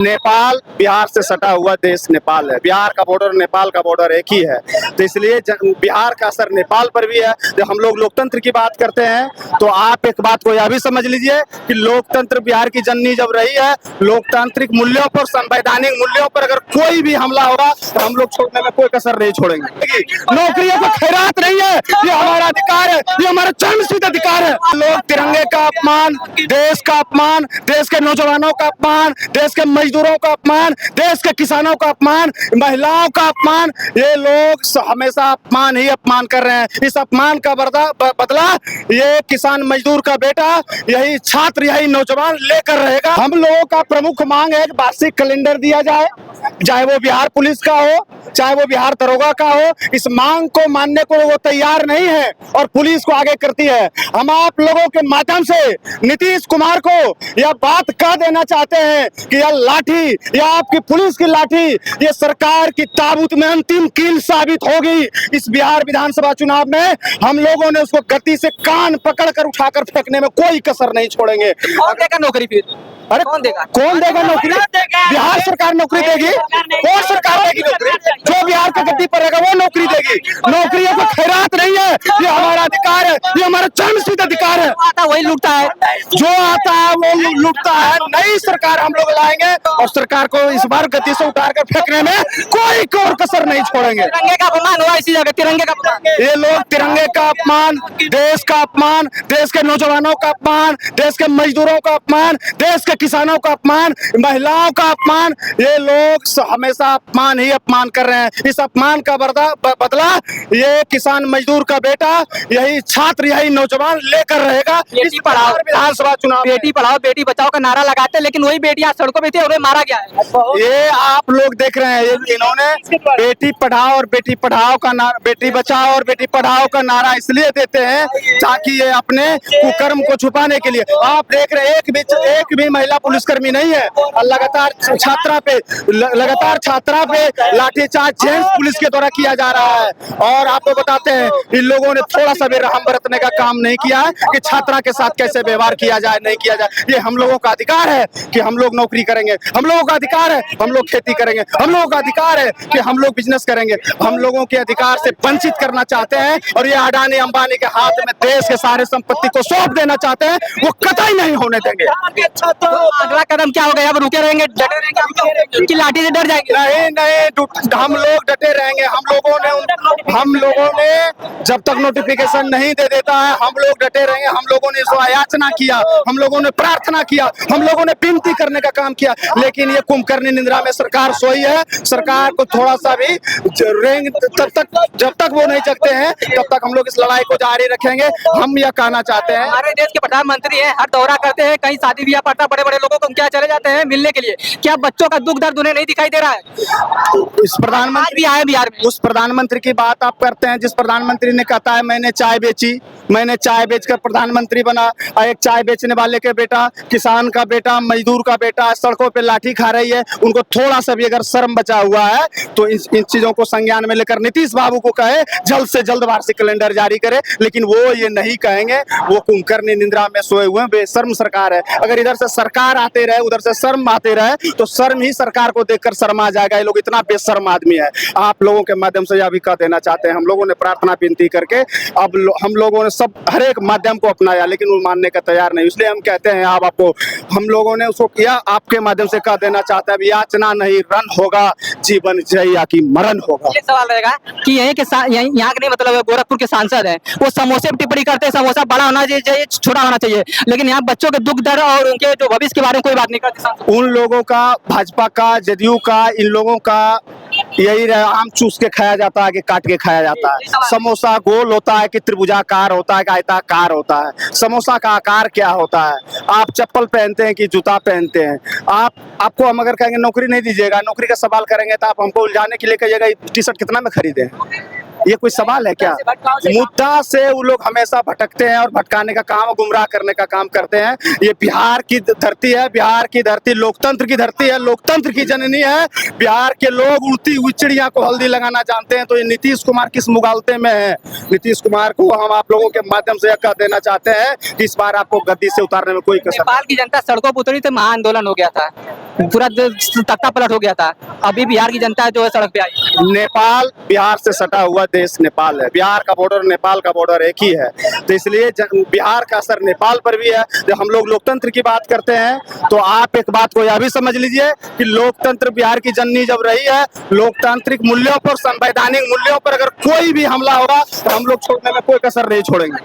नेपाल बिहार से सटा हुआ देश नेपाल है। बिहार का बॉर्डर नेपाल का बॉर्डर एक ही है, तो इसलिए बिहार का असर नेपाल पर भी है। जब हम लोग लोकतंत्र की बात करते हैं तो आप एक बात को यह भी समझ लीजिए कि लोकतंत्र बिहार की जननी जब रही है, लोकतांत्रिक मूल्यों पर, संवैधानिक मूल्यों पर अगर कोई भी हमला होगा तो हम लोग छोड़ने में कोई कसर नहीं छोड़ेंगे। नौकरियों को खैरात नहीं है, ये हमारा अधिकार है, ये हमारा जन्मसिद्ध अधिकार है। लोग तिरंगे का अपमान, देश का अपमान, देश के नौजवानों का अपमान, देश के मजदूरों का अपमान, देश के किसानों का अपमान, महिलाओं का अपमान, ये लोग हमेशा अपमान ही अपमान कर रहे हैं। इस अपमान का बदला ये किसान मजदूर का बेटा, यही छात्र, यही नौजवान लेकर रहेगा। हम लोगों का प्रमुख मांग है कि वार्षिक कैलेंडर दिया जाए, चाहे वो बिहार पुलिस का हो, चाहे वो बिहार दरोगा का हो। इस मांग को मानने को वो तैयार नहीं है और पुलिस को आगे करती है। हम आप लोगों के माध्यम से नीतीश कुमार को यह बात कह देना चाहते हैं कि यह लाठी, या आपकी पुलिस की लाठी, ये सरकार की ताबूत में अंतिम कील साबित होगी। इस बिहार विधानसभा चुनाव में हम लोगों ने उसको गति से कान पकड़कर उठाकर फेंकने में कोई कसर नहीं छोड़ेंगे। कौन देगा नौकरी फिर? अरे कौन देगा नौकरी? बिहार सरकार नौकरी देगी। कौन सरकार देगी नौकरी? जो बिहार के गद्दी पर रहेगा वो नौकरी देगी। नौकरियों को खैरात नहीं है, ये हमारा अधिकार है, ये हमारा जन्मसिद्ध अधिकार है। आता वही लूटता है, जो आता है वो लूटता है। नई सरकार हम लोग लाएंगे और सरकार को इस बार गति से उतार कर फेंकने में कोई और कसर नहीं छोड़ेंगे। तिरंगे का अपमान हुआ इसी जगह, तिरंगे का अपमान। ये लोग तिरंगे का अपमान, देश का अपमान, देश के नौजवानों का अपमान, देश के मजदूरों का अपमान, देश के किसानों का अपमान, महिलाओं का अपमान, ये लोग हमेशा अपमान ही अपमान कर रहे हैं। इस अपमान का बदला ये किसान मजदूर का बेटा, यही छात्र, यही नौजवान लेकर रहेगा। बेटी पढ़ाओ विधानसभा चुनाव, बेटी पढ़ाओ बेटी बचाओ का नारा लगाते हैं, लेकिन वही बेटियां सड़कों पे थी, उन्हें मारा गया है। ये आप लोग देख रहे हैं, इन्होंने बेटी पढ़ाओ और बेटी पढ़ाओ का नारा, बेटी बचाओ और बेटी पढ़ाओ का नारा इसलिए देते हैं ताकि ये अपने कुकर्म को छुपाने के लिए। आप देख रहे हैं एक भी महिला पुलिसकर्मी नहीं है। लगातार छात्रा पे लाठीचार्ज जेंट्स पुलिस के द्वारा किया जा रहा है। और आपको बताते हैं इन लोगों ने थोड़ा सा भी रहम बरतने का काम नहीं किया है कि छात्रा के साथ कैसे व्यवहार किया जाए, नहीं किया जाए। ये हम लोगों का अधिकार है कि हम लोग नौकरी करेंगे, हम लोगों का अधिकार है हम लोग खेती करेंगे, हम लोगों का अधिकार है कि हम लोग बिजनेस करेंगे। हम लोगों के अधिकार से वंचित करना चाहते हैं और ये अडानी अंबानी के हाथ में देश के सारे संपत्ति को सौंप देना चाहते हैं, वो कतई नहीं होने देंगे। तो अगला कदम क्या होगा? अब रुके रहेंगे, डटे रहेंगे कि लाठी से डर जाएंगे? नहीं, हम लोग डटे रहेंगे। हम लोगों ने जब तक नोटिफिकेशन नहीं दे देता है हम लोग डटे रहेंगे। हम लोगों ने इसको याचना किया, हम लोगों ने प्रार्थना किया, हम लोगों ने विनती करने का काम किया, लेकिन ये कुंभकर्णी निद्रा में सरकार सोई है। सरकार को थोड़ा सा भी जब तक वो नहीं जगते हैं तब तक हम लोग इस लड़ाई को जारी रखेंगे। हम यह कहना चाहते हैं, हमारे देश के प्रधानमंत्री हैं, हर दौरा करते हैं, कहीं शादी ब्याह पड़ता, बड़े बड़े लोगों को क्या चले जाते हैं मिलने के लिए। क्या बच्चों का दुख दर्द उन्हें नहीं दिखाई दे रहा है? इस प्रधानमंत्री भी आए बिहार में, उस प्रधानमंत्री की बात आप करते हैं जिस प्रधानमंत्री ने कहता है मैंने चाय बेची, मैंने चाय बेचकर प्रधानमंत्री बना। एक चाय बेचने वाले के बेटा, किसान का बेटा, मजदूर का बेटा सड़कों पे लाठी खा रही है। उनको थोड़ा सा भी अगर शर्म बचा हुआ है तो इन चीजों को संज्ञान में लेकर नीतीश बाबू को कहे जल्द से जल्द वार्षिक कैलेंडर जारी करे, लेकिन वो ये नहीं कहेंगे। वो कुंभकर्णी निद्रा में सोए हुए बेशर्म सरकार है। अगर इधर से सरकार आते रहे, उधर से शर्म आते रहे तो शर्म ही सरकार को देखकर शर्मा जाएगा। ये लोग इतना बेशर्म आदमी है। आप लोगों के माध्यम से यह भी कह देना चाहते हैं, हम लोगों ने प्रार्थना विनती करके अब हम लोगों ने सब हर एक माध्यम को अपनाया, लेकिन वो मानने का तैयार नहीं। इसलिए हम कहते हैं आपको, हम लोगों ने उसको किया, आपके माध्यम से कह देना चाहते हैं याचना नहीं रन होगा, जीवन जया की मरण होगा। ये सवाल रहेगा कि यहाँ के नहीं, मतलब गोरखपुर के सांसद हैं, वो समोसे पर टिप्पणी करते हैं, समोसा बड़ा होना चाहिए, छोटा होना चाहिए, लेकिन यहाँ बच्चों के दुख दर्द और उनके जो भविष्य के बारे में कोई बात नहीं करते। उन लोगों का, भाजपा का, जदयू का, इन लोगों का यही रहा, आम चूस के खाया जाता है कि काट के खाया जाता है। समोसा गोल होता है कि त्रिभुजाकार होता है कि आयताकार होता है? समोसा का आकार क्या होता है? आप चप्पल पहनते हैं कि जूता पहनते हैं? आपको हम अगर कहेंगे नौकरी नहीं दीजिएगा, नौकरी का सवाल करेंगे तो आप हमको उलझाने के लिए कहिएगा टी शर्ट कितना में खरीदे? ये कोई सवाल है क्या? मुद्दा से वो लोग हमेशा भटकते हैं और भटकाने का काम, गुमराह करने का काम करते हैं। ये बिहार की धरती है, बिहार की धरती लोकतंत्र की धरती है, लोकतंत्र की जननी है। बिहार के लोग उड़ती हुई चिड़िया को हल्दी लगाना जानते हैं। तो ये नीतीश कुमार किस मुगालते में है? नीतीश कुमार को हम आप लोगों के माध्यम से कह देना चाहते हैं कि इस बार आपको गद्दी से उतारने में कोई कसर नेपाल की जनता सड़कों पर उतरी तो महाआंदोलन हो गया था, पूरा तख्ता पलट हो गया था। अभी बिहार की जनता जो है सड़क पे आई। नेपाल, बिहार से सटा हुआ देश नेपाल है। बिहार का बॉर्डर, नेपाल का बॉर्डर एक ही है। तो इसलिए बिहार का असर नेपाल पर भी है। जब हम लोग लोकतंत्र की बात करते हैं तो आप एक बात को यह भी समझ लीजिए कि लोकतंत्र बिहार की जननी जब रही है, लोकतांत्रिक मूल्यों पर, संवैधानिक मूल्यों पर अगर कोई भी हमला होगा तो हम लोग छोड़ने में कोई कसर नहीं छोड़ेंगे।